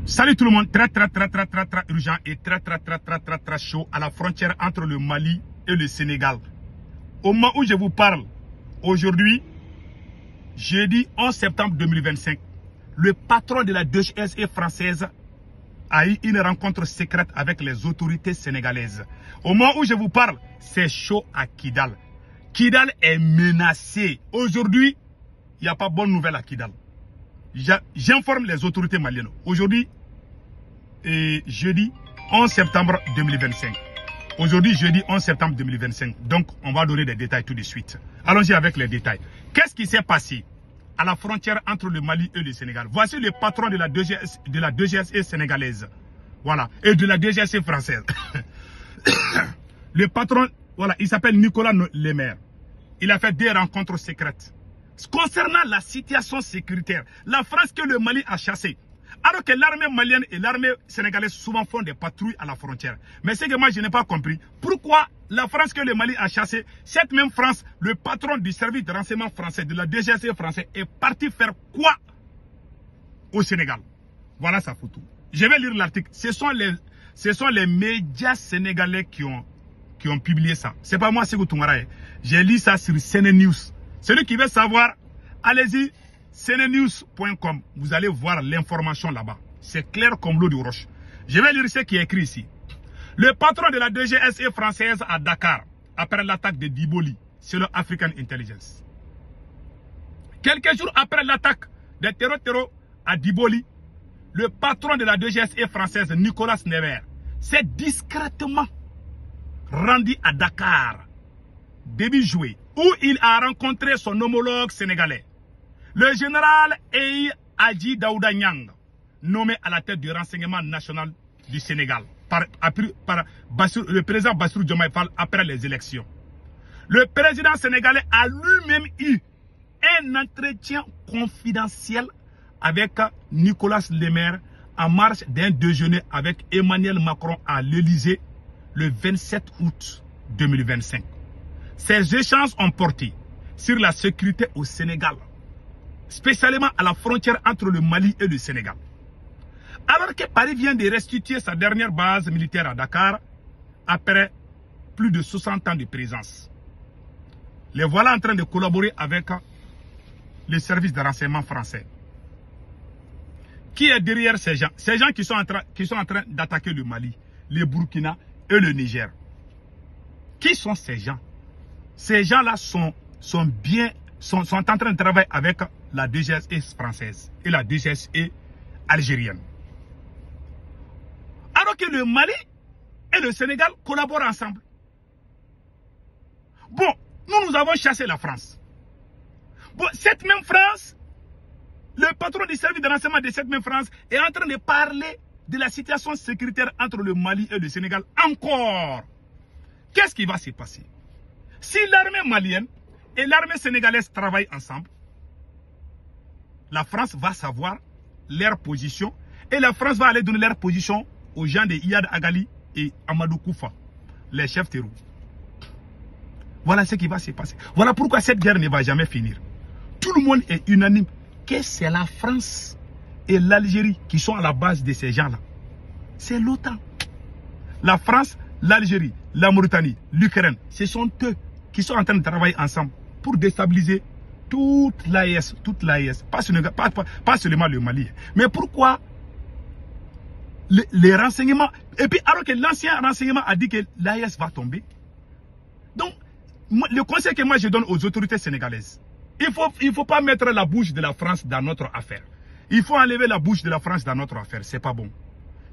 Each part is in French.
Salut tout le monde, très urgent et très chaud à la frontière entre le Mali et le Sénégal. Au moment où je vous parle, aujourd'hui, jeudi 11 septembre 2025, le patron de la DGSE française a eu une rencontre secrète avec les autorités sénégalaises. Au moment où je vous parle, c'est chaud à Kidal. Kidal est menacé. Aujourd'hui, il n'y a pas bonne nouvelle à Kidal. J'informe les autorités maliennes. Aujourd'hui, jeudi 11 septembre 2025. Aujourd'hui, jeudi 11 septembre 2025. Donc, on va donner des détails tout de suite. Allons-y avec les détails. Qu'est-ce qui s'est passé à la frontière entre le Mali et le Sénégal? Voici le patron de la DGSE sénégalaise. Voilà. Et de la DGSE française. Le patron, voilà, il s'appelle Nicolas Lemaire. Il a fait des rencontres secrètes. Concernant la situation sécuritaire, la France que le Mali a chassée, alors que l'armée malienne et l'armée sénégalaise souvent font des patrouilles à la frontière. Mais ce que moi je n'ai pas compris, pourquoi la France que le Mali a chassée, cette même France, le patron du service de renseignement français, de la DGSE français, est parti faire quoi au Sénégal? Voilà sa photo. Je vais lire l'article. Ce sont les médias sénégalais qui ont publié ça. C'est pas moi, c'est Toungara. J'ai lu ça sur CNews. Celui qui veut savoir, allez-y, cnenews.com. Vous allez voir l'information là-bas. C'est clair comme l'eau de roche. Je vais lire ce qui est écrit ici. Le patron de la DGSE française à Dakar, après l'attaque de Diboli, c'est le African Intelligence. Quelques jours après l'attaque de terreau à Diboli, le patron de la DGSE française, Nicolas Lemaire, s'est discrètement rendu à Dakar, début juillet, où il a rencontré son homologue sénégalais, le général Eyi Adji Daouda Niang, nommé à la tête du renseignement national du Sénégal par le président Bassirou Diomaye Faye après les élections. Le président sénégalais a lui-même eu un entretien confidentiel avec Nicolas Lemaire en marge d'un déjeuner avec Emmanuel Macron à l'Élysée le 27 août 2025. Ces échanges ont porté sur la sécurité au Sénégal, spécialement à la frontière entre le Mali et le Sénégal. Alors que Paris vient de restituer sa dernière base militaire à Dakar, après plus de 60 ans de présence. Les voilà en train de collaborer avec les services de renseignement français. Qui est derrière ces gens? Ces gens qui sont en train d'attaquer le Mali, le Burkina et le Niger. Qui sont ces gens? Ces gens-là sont en train de travailler avec la DGSE française et la DGSE algérienne. Alors que le Mali et le Sénégal collaborent ensemble. Bon, nous avons chassé la France. Bon, cette même France, le patron du service de renseignement de cette même France est en train de parler de la situation sécuritaire entre le Mali et le Sénégal encore. Qu'est-ce qui va se passer? Si l'armée malienne et l'armée sénégalaise travaillent ensemble, la France va savoir leur position et la France va aller donner leur position aux gens de Iyad Agali et Amadou Koufa, les chefs terroristes. Voilà ce qui va se passer. Voilà pourquoi cette guerre ne va jamais finir. Tout le monde est unanime que c'est la France et l'Algérie qui sont à la base de ces gens-là. C'est l'OTAN. La France, l'Algérie, la Mauritanie, l'Ukraine, ce sont eux qui sont en train de travailler ensemble pour déstabiliser toute l'AES, pas seulement le Mali. Mais pourquoi les renseignements, et puis alors que l'ancien renseignement a dit que l'AES va tomber. Donc, le conseil que moi je donne aux autorités sénégalaises, il faut pas mettre la bouche de la France dans notre affaire. Il faut enlever la bouche de la France dans notre affaire, c'est pas bon.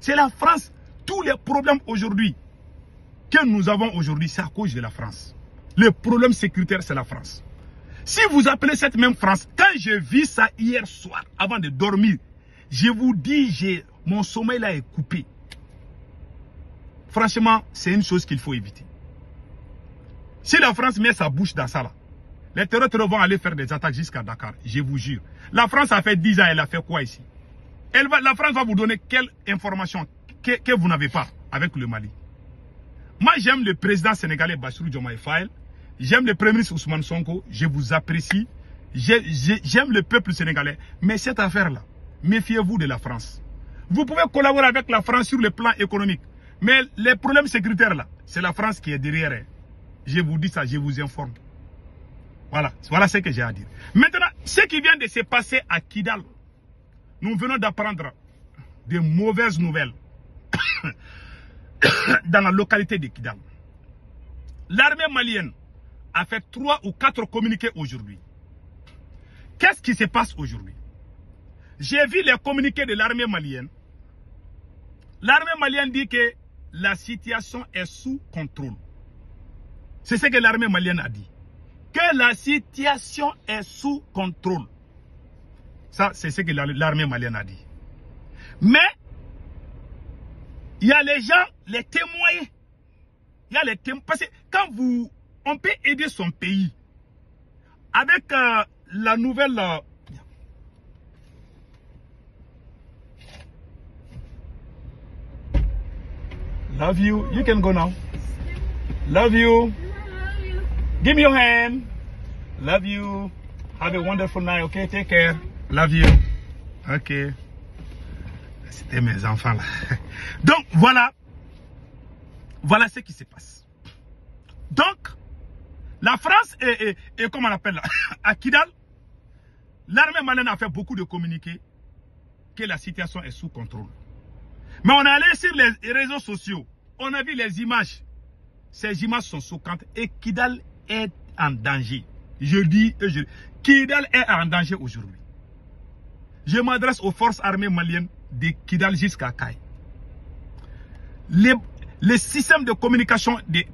C'est la France. Tous les problèmes aujourd'hui que nous avons aujourd'hui, c'est à cause de la France. Le problème sécuritaire, c'est la France. Si vous appelez cette même France, quand j'ai vu ça hier soir, avant de dormir, je vous dis, mon sommeil là est coupé. Franchement, c'est une chose qu'il faut éviter. Si la France met sa bouche dans ça là, les terroristes vont aller faire des attaques jusqu'à Dakar, je vous jure. La France a fait 10 ans, elle a fait quoi ici? La France va vous donner quelle information que vous n'avez pas avec le Mali. Moi, j'aime le président sénégalais Bassirou Diomaye Faye. J'aime le premier ministre Ousmane Sonko. Je vous apprécie. J'aime le peuple sénégalais. Mais cette affaire-là, méfiez-vous de la France. Vous pouvez collaborer avec la France sur le plan économique. Mais les problèmes sécuritaires là, c'est la France qui est derrière. Je vous dis ça, je vous informe. Voilà ce que j'ai à dire. Maintenant, ce qui vient de se passer à Kidal, nous venons d'apprendre de mauvaises nouvelles dans la localité de Kidal. L'armée malienne a fait 3 ou 4 communiqués aujourd'hui. Qu'est-ce qui se passe aujourd'hui? J'ai vu les communiqués de l'armée malienne. L'armée malienne dit que la situation est sous contrôle. C'est ce que l'armée malienne a dit. Que la situation est sous contrôle. Ça, c'est ce que l'armée malienne a dit. Mais, il y a les gens, les témoins. Il y a les témoins. Parce que quand on peut aider son pays avec la nouvelle... Love you. You can go now. Love you. Give me your hand. Love you. Have a wonderful night, okay? Take care. Love you. Ok. C'était mes enfants là. Donc, voilà. Voilà ce qui se passe. Donc, la France est comment on appelle là, à Kidal, l'armée malienne a fait beaucoup de communiqués que la situation est sous contrôle. Mais on est allé sur les réseaux sociaux. On a vu les images. Ces images sont choquantes. Et Kidal est en danger. Je dis, Kidal est en danger aujourd'hui. Je m'adresse aux forces armées maliennes de Kidal jusqu'à Kay. Le système de communication de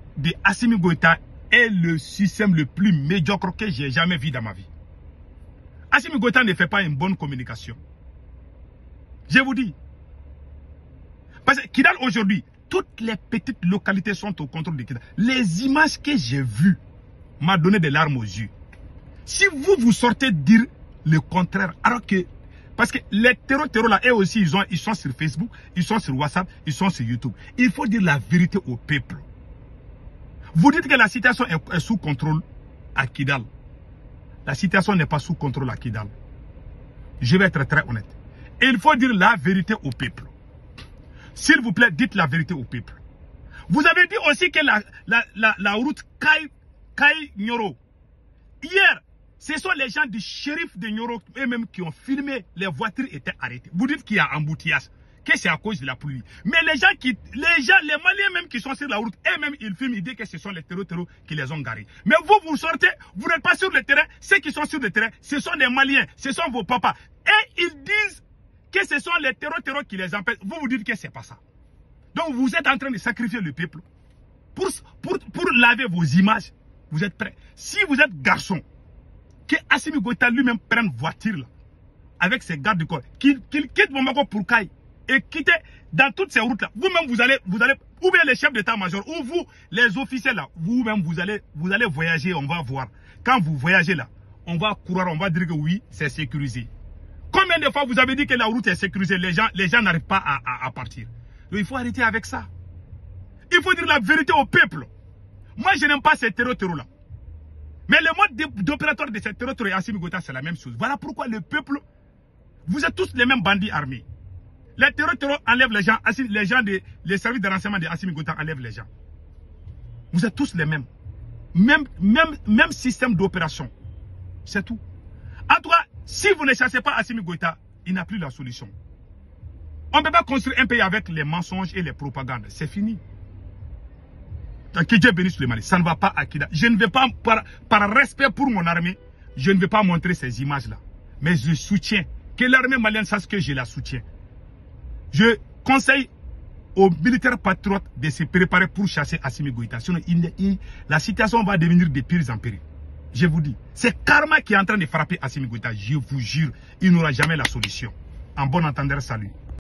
Assimi Goïta est le système le plus médiocre que j'ai jamais vu dans ma vie. Assimi Goïta ne fait pas une bonne communication. Je vous dis. Parce que Kidal aujourd'hui, toutes les petites localités sont au contrôle de Kidal. Les images que j'ai vues m'ont donné des larmes aux yeux. Si vous sortez dire le contraire, alors que, parce que les terroristes là, eux aussi, ils sont sur Facebook, ils sont sur WhatsApp, ils sont sur YouTube. Il faut dire la vérité au peuple. Vous dites que la situation est sous contrôle à Kidal. La situation n'est pas sous contrôle à Kidal. Je vais être très honnête. Et il faut dire la vérité au peuple. S'il vous plaît, dites la vérité au peuple. Vous avez dit aussi que la route Kay-Nyoro. Hier, ce sont les gens du shérif de Nyoro eux-mêmes qui ont filmé, les voitures étaient arrêtées. Vous dites qu'il y a embouteillage, que c'est à cause de la pluie. Mais les Maliens même qui sont sur la route, eux-mêmes ils filment, ils disent que ce sont les terroristes qui les ont garés. Mais vous sortez, vous n'êtes pas sur le terrain. Ceux qui sont sur le terrain, ce sont des Maliens, ce sont vos papas. Et ils disent que ce sont les terroristes qui les empêchent. Vous dites que c'est pas ça. Donc vous êtes en train de sacrifier le peuple. Pour laver vos images, vous êtes prêts. Si vous êtes garçon, que Assimi Goïta lui-même prenne voiture là, avec ses gardes du corps, qu'il quitte Bamako pour Kay et quitte dans toutes ces routes là. Vous-même vous allez, ou bien les chefs d'état-major, ou vous, les officiels là, vous-même vous allez voyager, on va voir. Quand vous voyagez là, on va courir, on va dire que oui, c'est sécurisé. Combien de fois vous avez dit que la route est sécurisée, les gens n'arrivent pas à partir. Donc il faut arrêter avec ça. Il faut dire la vérité au peuple. Moi je n'aime pas ces terroristes là. Mais le mode d'opérateur de ces terroristes et Assimi Goïta, c'est la même chose. Voilà pourquoi le peuple, vous êtes tous les mêmes bandits armés. Les terroristes enlèvent les gens, les services de renseignement de Assimi Goïta enlèvent les gens. Vous êtes tous les mêmes. Même système d'opération. C'est tout. En tout cas, si vous ne chassez pas Assimi Goïta, il n'a plus la solution. On ne peut pas construire un pays avec les mensonges et les propagandes. C'est fini. Que Dieu bénisse le Mali. Ça ne va pas à Kidal. Je ne vais pas, par respect pour mon armée, je ne vais pas montrer ces images-là. Mais je soutiens. Que l'armée malienne sache que je la soutiens. Je conseille aux militaires patriotes de se préparer pour chasser Assimi Goïta. Sinon, la situation va devenir de pire en pire. Je vous dis. C'est Karma qui est en train de frapper Assimi Goïta. Je vous jure, il n'aura jamais la solution. En bon entendeur, salut.